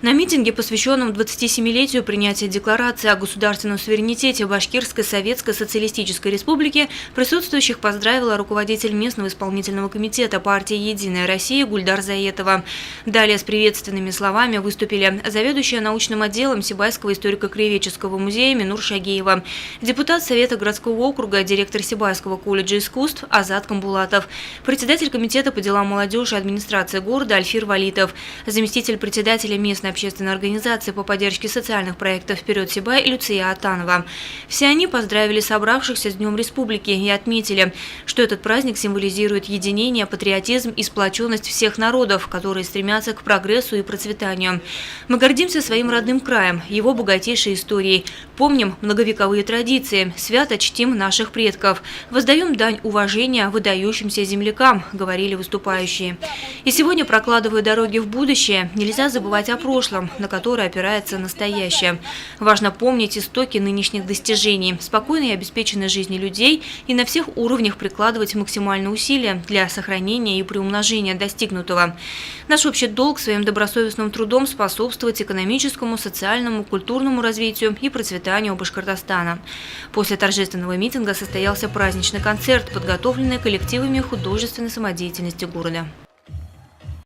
На митинге, посвященном 27-летию принятия декларации о государственном суверенитете Башкирской Советской Социалистической Республики, присутствующих поздравила руководитель местного исполнительного комитета партии «Единая Россия» Гульдар Заетова. Далее с приветственными словами выступили заведующая научным отделом Сибайского историко-краеведческого музея Минур Шагеева, депутат Совета городского округа, директор Сибайского колледжа искусств Азат Камбулатов, председатель комитета по делам молодежи и администрации города Альфир Валитов, заместитель председателя местной общественной организации по поддержке социальных проектов «Вперед Сибай» Люция Атанова. Все они поздравили собравшихся с Днем Республики и отметили, что этот праздник символизирует единение, патриотизм и сплоченность всех народов, которые стремятся к прогрессу и процветанию. Мы гордимся своим родным краем, его богатейшей историей, помним многовековые традиции, свято чтим наших предков, воздаем дань уважения выдающимся землякам, говорили выступающие. И сегодня, прокладывая дороги в будущее, нельзя забывать о прошлом, на которое опирается настоящее. Важно помнить истоки нынешних достижений, спокойной и обеспеченной жизни людей и на всех уровнях прикладывать максимальные усилия для сохранения и приумножения достигнутого. Наш общий долг своим добросовестным трудом способствовать экономическому, социальному, культурному развитию и процветанию Башкортостана. После торжественного митинга состоялся праздничный концерт, подготовленный коллективами художественной самодеятельности города.